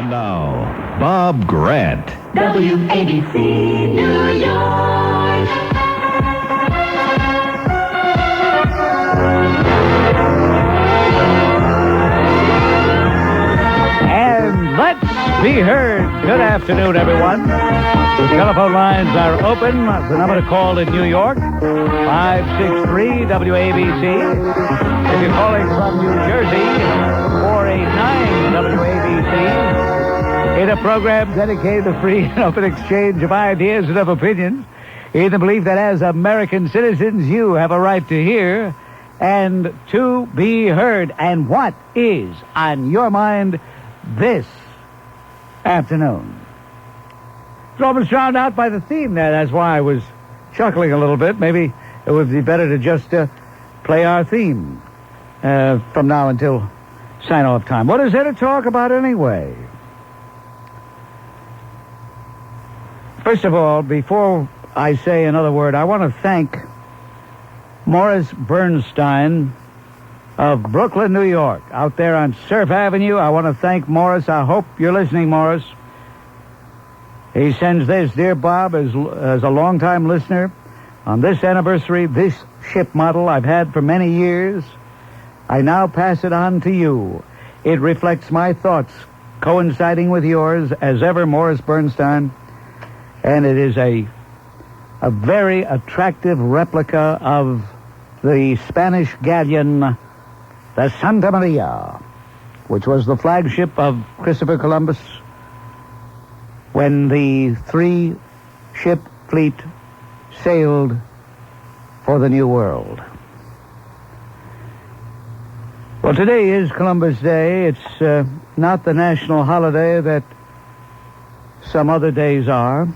And now, Bob Grant. WABC, New York. And let's be heard. Good afternoon, everyone. The telephone lines are open. The number to call in New York, 563-WABC. If you're calling from New Jersey, 489-WABC. In a program dedicated to free and open exchange of ideas and of opinions, in the belief that as American citizens, you have a right to hear and to be heard. And what is on your mind this afternoon? It's almost drowned out by the theme there. That's why I was chuckling a little bit. Maybe it would be better to just play our theme from now until sign-off time. What is there to talk about anyway? First of all, before I say another word, I want to thank Morris Bernstein of Brooklyn, New York, out there on Surf Avenue. I want to thank Morris. I hope you're listening, Morris. He sends this: Dear Bob, as a longtime listener, on this anniversary, this ship model I've had for many years, I now pass it on to you. It reflects my thoughts, coinciding with yours, as ever, Morris Bernstein, and it is a very attractive replica of the Spanish galleon, the Santa Maria, which was the flagship of Christopher Columbus when the three-ship fleet sailed for the New World. Well, today is Columbus Day. It's not the national holiday that some other days are,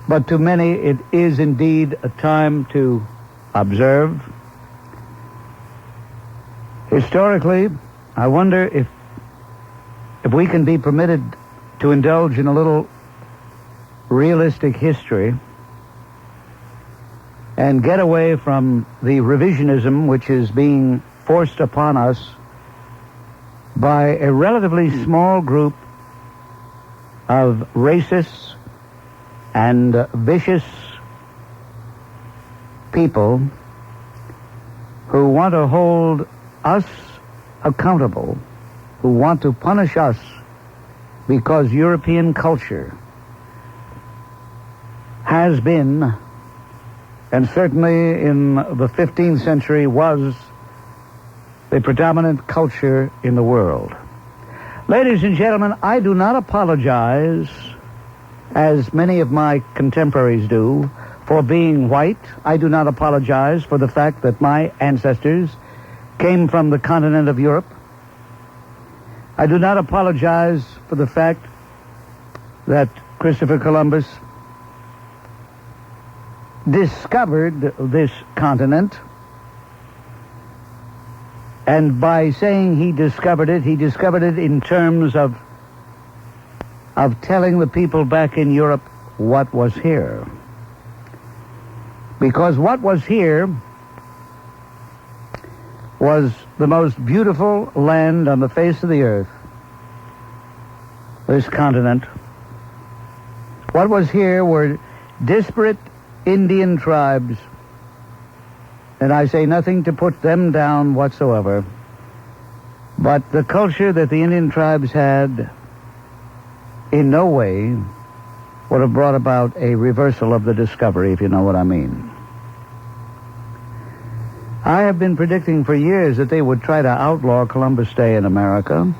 but to many it is indeed a time to observe. Historically, I wonder if we can be permitted to indulge in a little realistic history and get away from the revisionism which is being forced upon us by a relatively small group of racists and vicious people who want to hold us accountable, who want to punish us because European culture has been, and certainly in the 15th century was, the predominant culture in the world. Ladies and gentlemen, I do not apologize, as many of my contemporaries do, for being white. I do not apologize for the fact that my ancestors came from the continent of Europe. I do not apologize for the fact that Christopher Columbus discovered this continent. And by saying he discovered it in terms of telling the people back in Europe what was here. Because what was here was the most beautiful land on the face of the earth, this continent. What was here were disparate Indian tribes, and I say nothing to put them down whatsoever, but the culture that the Indian tribes had in no way would have brought about a reversal of the discovery, if you know what I mean. I have been predicting for years that they would try to outlaw Columbus Day in America,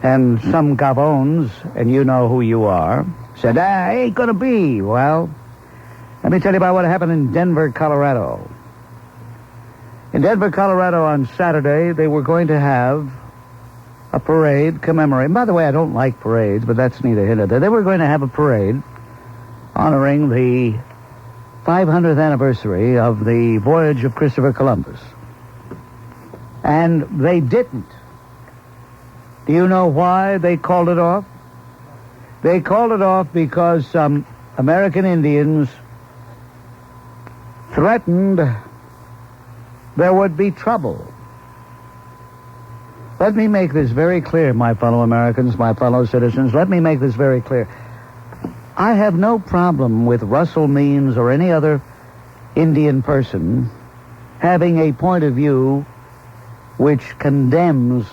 and some gavones, and you know who you are, said, ain't gonna be. Well, let me tell you about what happened in Denver, Colorado. In Denver, Colorado on Saturday, they were going to have a parade commemorating. By the way, I don't like parades, but that's neither here nor there. They were going to have a parade honoring the 500th anniversary of the voyage of Christopher Columbus. And they didn't. Do you know why they called it off? They called it off because some American Indians threatened there would be trouble. Let me make this very clear, my fellow Americans, my fellow citizens. Let me make this very clear. I have no problem with Russell Means or any other Indian person having a point of view which condemns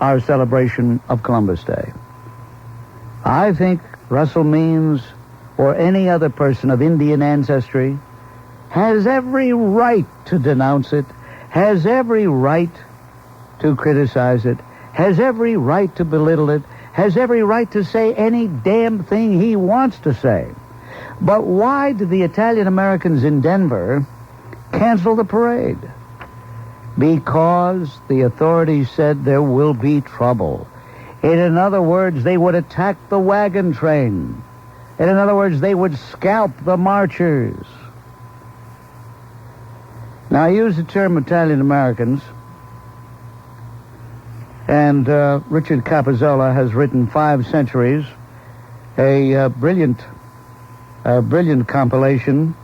our celebration of Columbus Day. I think Russell Means or any other person of Indian ancestry has every right to denounce it, has every right to criticize it, has every right to belittle it, has every right to say any damn thing he wants to say. But why did the Italian Americans in Denver cancel the parade? Because the authorities said there will be trouble. In other words, they would attack the wagon train. In other words, they would scalp the marchers. Now, I use the term Italian Americans, and Richard Capizzola has written 5 centuries, a brilliant compilation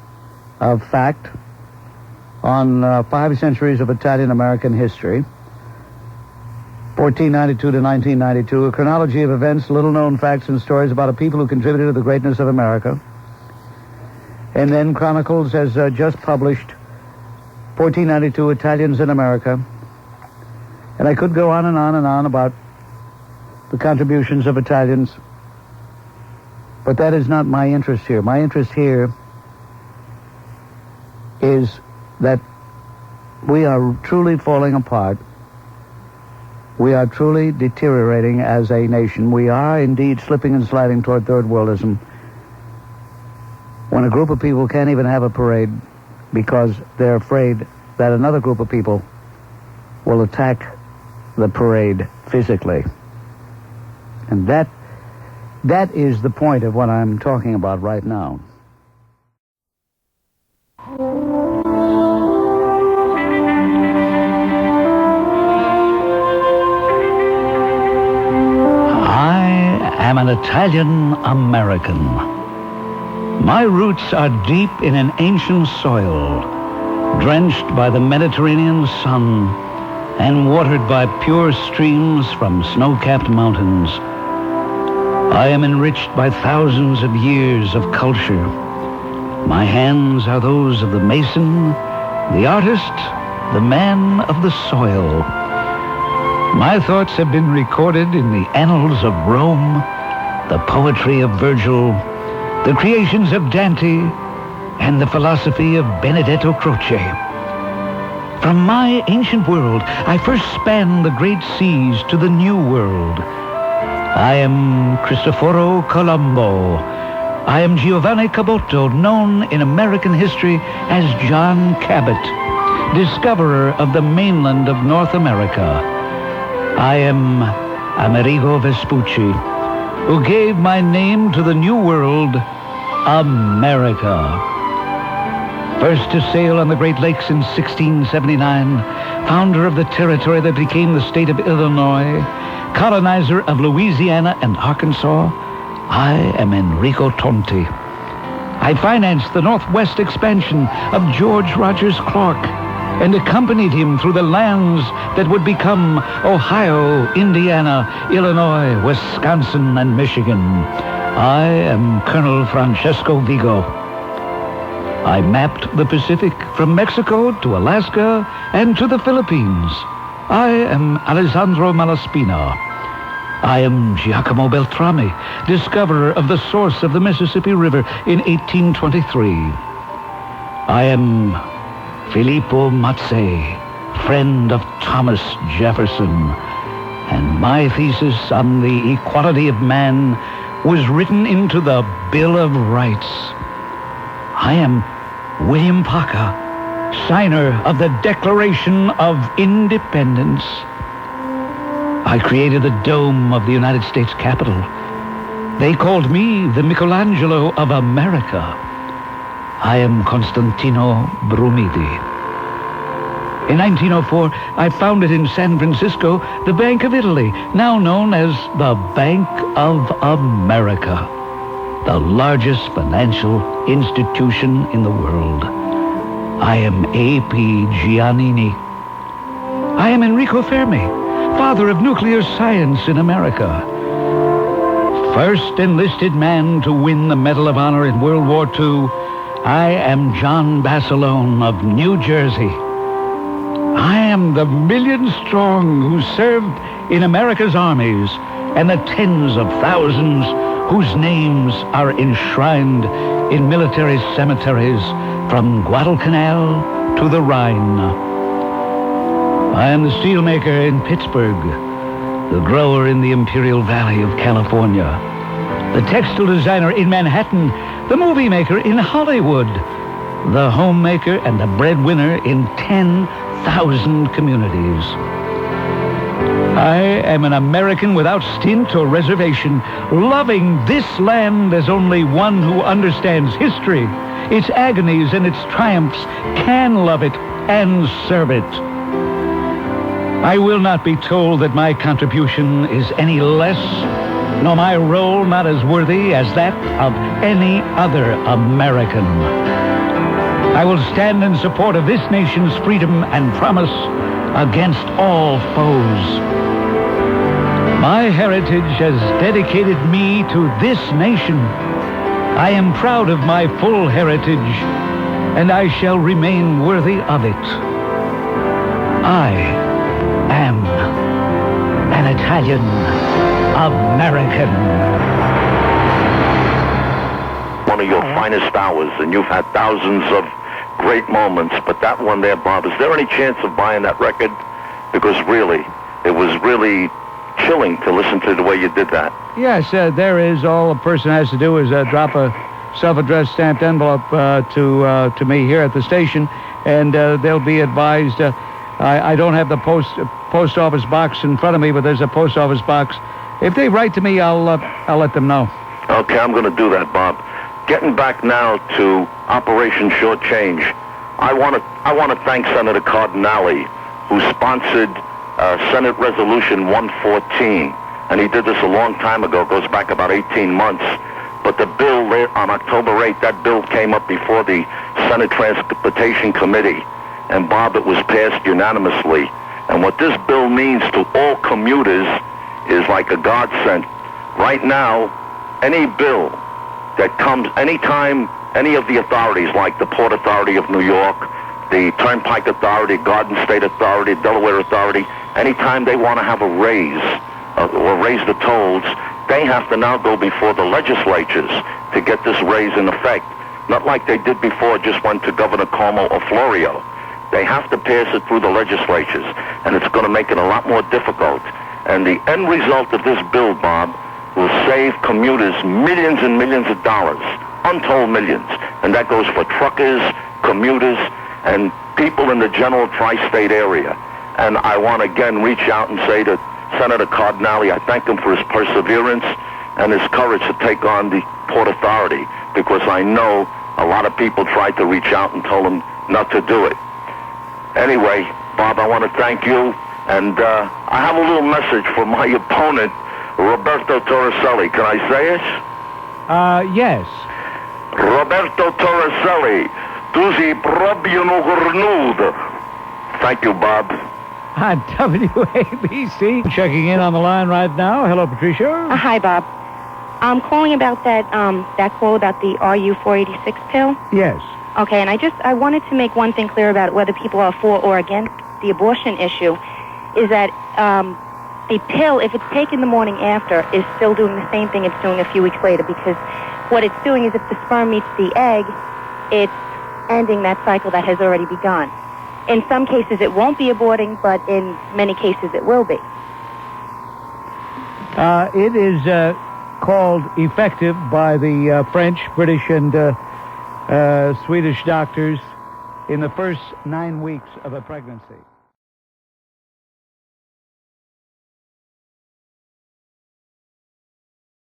of fact on 5 centuries of Italian American history, 1492 to 1992, a chronology of events, little-known facts and stories about a people who contributed to the greatness of America. And then Chronicles has just published 1492 Italians in America. And I could go on and on and on about the contributions of Italians, but that is not my interest here. My interest here is that we are truly falling apart. We are truly deteriorating as a nation. We are indeed slipping and sliding toward third worldism when a group of people can't even have a parade because they're afraid that another group of people will attack the parade physically. And that is the point of what I'm talking about right now. I am an Italian American. My roots are deep in an ancient soil, drenched by the Mediterranean sun and watered by pure streams from snow-capped mountains. I am enriched by thousands of years of culture. My hands are those of the mason, the artist, the man of the soil. My thoughts have been recorded in the annals of Rome, the poetry of Virgil, the creations of Dante, and the philosophy of Benedetto Croce. From my ancient world, I first span the great seas to the new world. I am Cristoforo Colombo. I am Giovanni Caboto, known in American history as John Cabot, discoverer of the mainland of North America. I am Amerigo Vespucci, who gave my name to the new world, America. First to sail on the Great Lakes in 1679, founder of the territory that became the state of Illinois, colonizer of Louisiana and Arkansas, I am Enrico Tonti. I financed the Northwest expansion of George Rogers Clark and accompanied him through the lands that would become Ohio, Indiana, Illinois, Wisconsin, and Michigan. I am Colonel Francesco Vigo. I mapped the Pacific from Mexico to Alaska and to the Philippines. I am Alessandro Malaspina. I am Giacomo Beltrami, discoverer of the source of the Mississippi River in 1823. I am Filippo Mazze, friend of Thomas Jefferson, and my thesis on the equality of man was written into the Bill of Rights. I am William Paca, signer of the Declaration of Independence. I created the dome of the United States Capitol. They called me the Michelangelo of America. I am Constantino Brumidi. In 1904, I founded in San Francisco the Bank of Italy, now known as the Bank of America, the largest financial institution in the world. I am A.P. Giannini. I am Enrico Fermi, father father of nuclear science in America. First enlisted man to win the Medal of Honor in World War II, I am John Basilone of New Jersey. I am the million strong who served in America's armies and the tens of thousands whose names are enshrined in military cemeteries from Guadalcanal to the Rhine. I am the steelmaker in Pittsburgh, the grower in the Imperial Valley of California, the textile designer in Manhattan, the movie maker in Hollywood, the homemaker and the breadwinner in 10,000 communities. I am an American without stint or reservation, loving this land as only one who understands history, its agonies and its triumphs, can love it and serve it. I will not be told that my contribution is any less, nor my role not as worthy as that of any other American. I will stand in support of this nation's freedom and promise against all foes. My heritage has dedicated me to this nation. I am proud of my full heritage, and I shall remain worthy of it. I am an Italian American. One of your finest hours, and you've had thousands of great moments, but that one there, Bob, is there any chance of buying that record? Because really, it was really chilling to listen to the way you did that. Yes, there is. All a person has to do is drop a self-addressed stamped envelope to me here at the station, and they'll be advised. I don't have the post office box in front of me, but there's a post office box. If they write to me, I'll let them know. Okay, I'm going to do that, Bob. Getting back now to Operation Short Change, I want to thank Senator Cardinale, who sponsored Senate Resolution 114, and he did this a long time ago. It goes back about 18 months. But the bill on October 8th, that bill came up before the Senate Transportation Committee, and Bob, it was passed unanimously. And what this bill means to all commuters is like a godsend. Right now, any bill that comes anytime any of the authorities, like the Port Authority of New York, the Turnpike Authority, Garden State Authority, Delaware Authority, anytime they want to have a raise or raise the tolls, they have to now go before the legislatures to get this raise in effect. Not like they did before, just went to Governor Cuomo or Florio. They have to pass it through the legislatures, and it's going to make it a lot more difficult. And the end result of this bill, Bob, will save commuters millions and millions of dollars, untold millions. And that goes for truckers, commuters, and people in the general tri-state area. And I want to again reach out and say to Senator Cardinale, I thank him for his perseverance and his courage to take on the Port Authority, because I know a lot of people tried to reach out and told him not to do it. Anyway, Bob, I want to thank you, and I have a little message for my opponent, Roberto Torricelli. Can I say it? Yes. Roberto Torricelli, tu si proprio no cornudo. Thank you, Bob. WABC. Checking in on the line right now. Hello, Patricia. Hi, Bob. I'm calling about that call about the RU-486 pill. Yes. Okay, and I wanted to make one thing clear about whether people are for or against the abortion issue, is that the pill, if it's taken the morning after, is still doing the same thing it's doing a few weeks later, because what it's doing is if the sperm meets the egg, it's ending that cycle that has already begun. In some cases it won't be aborting, but in many cases it will be. It is called effective by the French, British, and Swedish doctors in the first 9 weeks of a pregnancy.